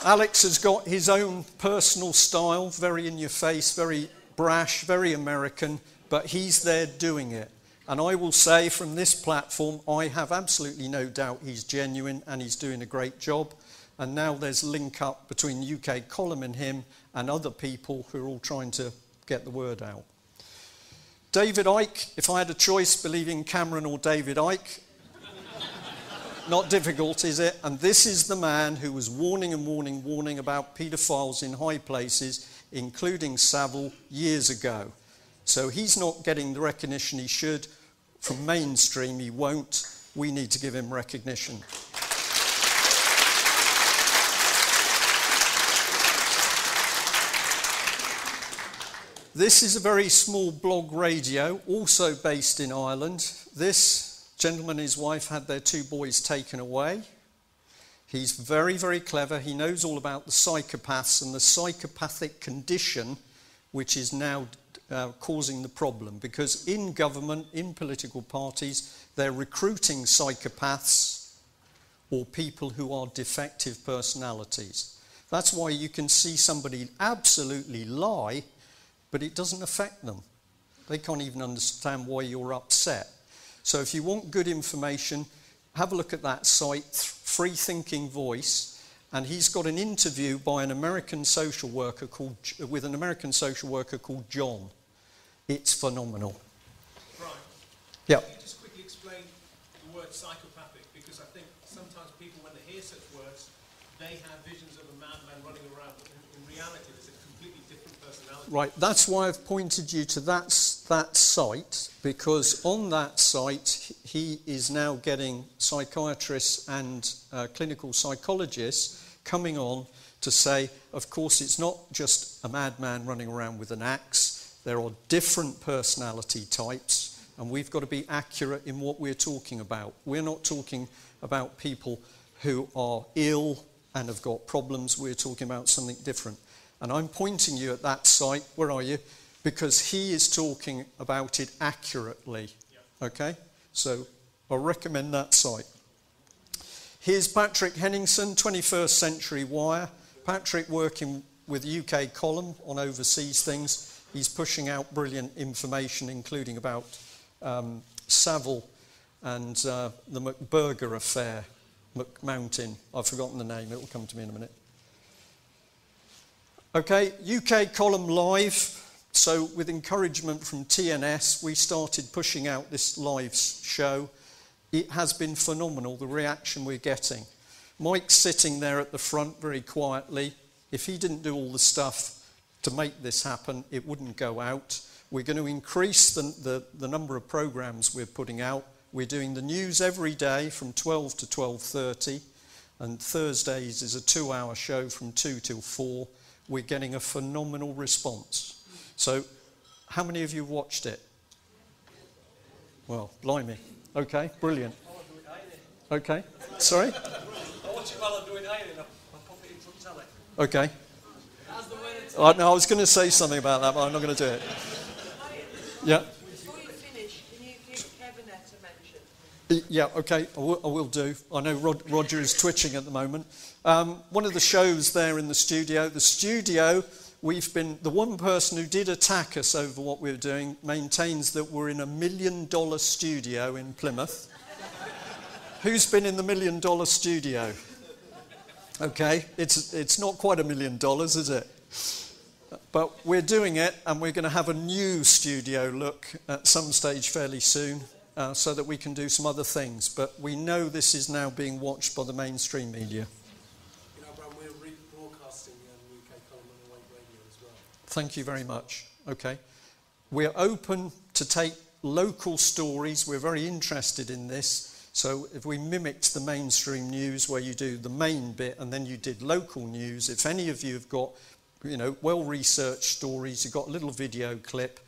Alex has got his own personal style, very in your face, very brash, very American, but he's there doing it. And I will say from this platform, I have absolutely no doubt he's genuine and he's doing a great job. And now there's link up between UK Column and him and other people who are all trying to get the word out. David Icke, if I had a choice, believing Cameron or David Icke, not difficult, is it? And this is the man who was warning about paedophiles in high places, including Savile, years ago. So he's not getting the recognition he should. From mainstream, he won't. We need to give him recognition. This is a very small blog radio, also based in Ireland. This gentleman and his wife had their 2 boys taken away. He's very, very clever. He knows all about the psychopaths and the psychopathic condition, which is now causing the problem. Because in government, in political parties, they're recruiting psychopaths or people who are defective personalities. That's why you can see somebody absolutely lie, but it doesn't affect them. They can't even understand why you're upset. So if you want good information, have a look at that site, Free Thinking Voice, and he's got an interview by an American social worker called John. It's phenomenal. Brian, yeah. Can you just quickly explain the word psychopathic? Because I think sometimes people, when they hear such words, they have visions of a madman running around, but in reality, there's a completely different personality. Right, that's why I've pointed you to that site, because on that site, he is now getting psychiatrists and clinical psychologists coming on to say, of course, it's not just a madman running around with an axe. There are different personality types, and we've got to be accurate in what we're talking about. We're not talking about people who are ill and have got problems. We're talking about something different. And I'm pointing you at that site. Where are you? Because he is talking about it accurately. Yeah. Okay? So I recommend that site. Here's Patrick Henningson, 21st Century Wire. Patrick working with UK Column on overseas things. He's pushing out brilliant information, including about Savile and the McBurger affair, McMountain. I've forgotten the name. It will come to me in a minute. Okay, UK Column Live. So with encouragement from TNS, we started pushing out this live show. It has been phenomenal, the reaction we're getting. Mike's sitting there at the front very quietly. If he didn't do all the stuff to make this happen, it wouldn't go out. We're going to increase the number of programs we're putting out. We're doing the news every day from 12 to 12:30, and Thursdays is a 2-hour show from 2 till 4. We're getting a phenomenal response. So, how many of you watched it? Well, blimey. Okay, brilliant. Okay, sorry? I watch it while I'm doing ironing. I pop it in front of telly. Okay. No, I was going to say something about that, but I'm not going to do it. Yeah. Before you finish, can you give Kevin a mention? Yeah, okay, I will do. I know Roger is twitching at the moment. One of the shows there in the studio, we've been, the one person who did attack us over what we were doing maintains that we're in $1 million studio in Plymouth. Who's been in the $1 million studio? Okay, it's not quite $1 million, is it? But we're doing it, and we're going to have a new studio look at some stage fairly soon, so that we can do some other things. But we know this is now being watched by the mainstream media. You know, Brian, we're rebroadcasting UK Column and Awake Radio as well. Thank you very much. Okay. We're open to take local stories. We're very interested in this. So if we mimicked the mainstream news where you do the main bit and then you did local news, if any of you have got, well-researched stories, you've got a little video clip,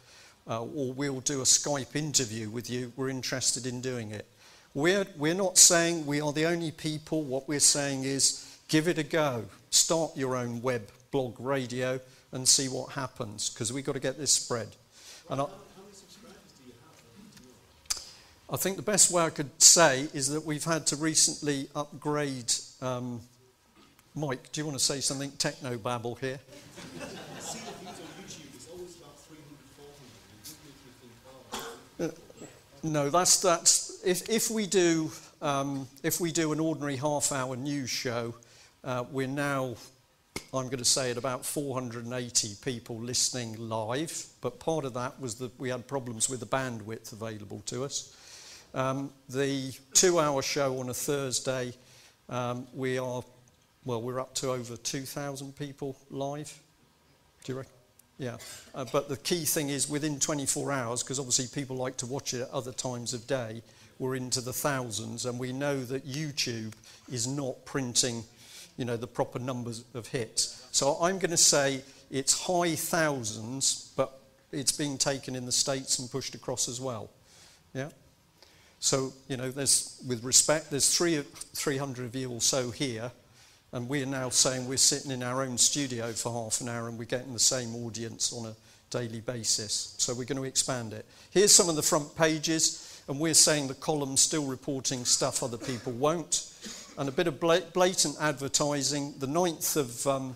or we'll do a Skype interview with you, we're interested in doing it. We're not saying we are the only people. What we're saying is give it a go. Start your own web, blog, radio, and see what happens, because we've got to get this spread. And how many subscribers do you have? I think the best way I could say is that we've had to recently upgrade. Mike, do you want to say something techno-babble here? I see the views on YouTube, it's always about 300, 400. No, that's if we do an ordinary half-hour news show, we're now, I'm going to say, at about 480 people listening live. But part of that was that we had problems with the bandwidth available to us. The 2-hour show on a Thursday, we're up to over 2,000 people live. Do you reckon? Yeah. But the key thing is within 24 hours, because obviously people like to watch it at other times of day, we're into the thousands, and we know that YouTube is not printing, the proper numbers of hits. So I'm going to say it's high thousands, but it's being taken in the States and pushed across as well. Yeah. So, there's, with respect, there's 300 of you or so here. And we're now saying we're sitting in our own studio for half an hour and we're getting the same audience on a daily basis. So we're going to expand it. Here's some of the front pages, and we're saying the column's still reporting stuff other people won't. And a bit of blatant advertising. The 9th of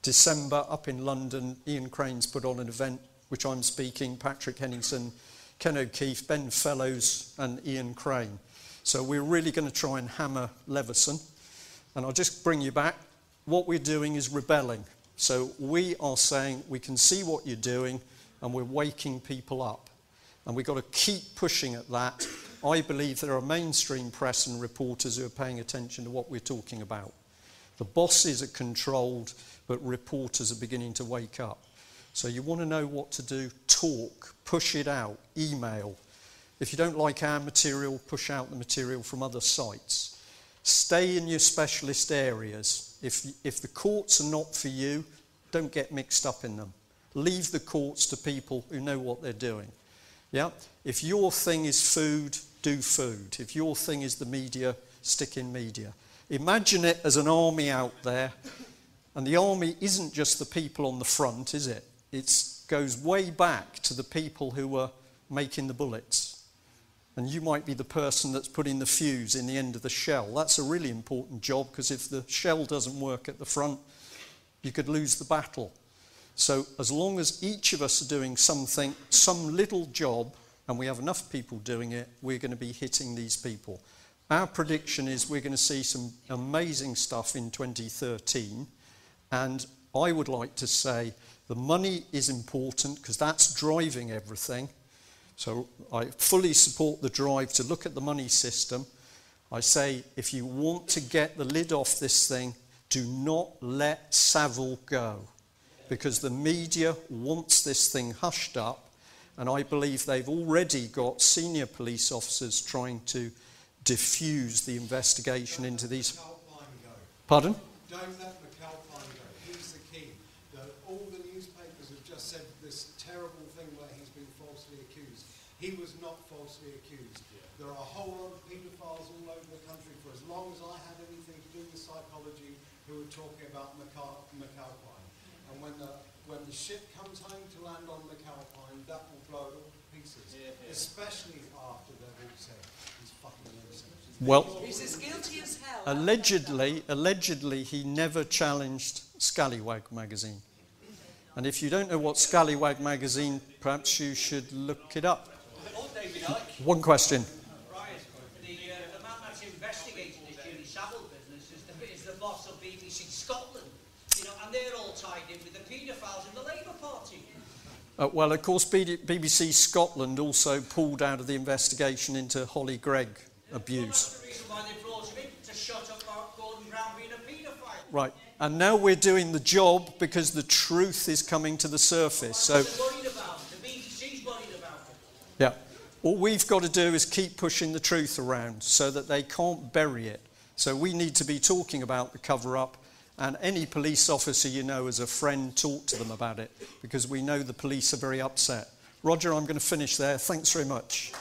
December up in London, Ian Crane's put on an event which I'm speaking, Patrick Henningsen, Ken O'Keefe, Ben Fellows and Ian Crane. So we're really going to try and hammer Leveson. And I'll just bring you back. What we're doing is rebelling. So we are saying we can see what you're doing and we're waking people up. And we've got to keep pushing at that. I believe there are mainstream press and reporters who are paying attention to what we're talking about. The bosses are controlled, but reporters are beginning to wake up. So you want to know what to do, talk, push it out, email. If you don't like our material, push out the material from other sites. Stay in your specialist areas. If the courts are not for you, don't get mixed up in them. Leave the courts to people who know what they're doing. Yeah? If your thing is food, do food. If your thing is the media, stick in media. Imagine it as an army out there, and the army isn't just the people on the front, is it? It goes way back to the people who were making the bullets. And you might be the person that's putting the fuse in the end of the shell. That's a really important job, because if the shell doesn't work at the front, you could lose the battle. So as long as each of us are doing something, some little job, and we have enough people doing it, we're going to be hitting these people. Our prediction is we're going to see some amazing stuff in 2013. And I would like to say the money is important, because that's driving everything. So I fully support the drive to look at the money system. I say, if you want to get the lid off this thing, do not let Savile go, because the media wants this thing hushed up, and I believe they've already got senior police officers trying to diffuse the investigation into these... Pardon? Don't let McAlpine go. He's the key. All the newspapers have just said this terrible thing where he's been falsely accused. He was not falsely accused. There are a whole lot of paedophiles all over the country, for as long as I had anything to do with psychology, who were talking about McAlpine. And when the ship comes home to land on McAlpine, that will blow it all to pieces. Especially after they've all said he's fucking innocent. Well, He's as guilty as hell. allegedly, he never challenged Scallywag magazine. And if you don't know what Scallywag magazine, perhaps you should look it up. One question. Brian, the man that's investigating this Julie Savile business is the boss of BBC Scotland, you know, and they're all tied in with the paedophiles in the Labour Party. Well, of course, BBC Scotland also pulled out of the investigation into Holly Gregg abuse. That's the reason why they brought him in, to shut up Gordon Brown being a paedophile. Right. And now we're doing the job because the truth is coming to the surface. So, They're worried about it. The BBC's worried about it. yeah. All we've got to do is keep pushing the truth around so that they can't bury it. So we need to be talking about the cover-up, and any police officer you know as a friend, talk to them about it, because we know the police are very upset. Roger, I'm going to finish there. Thanks very much.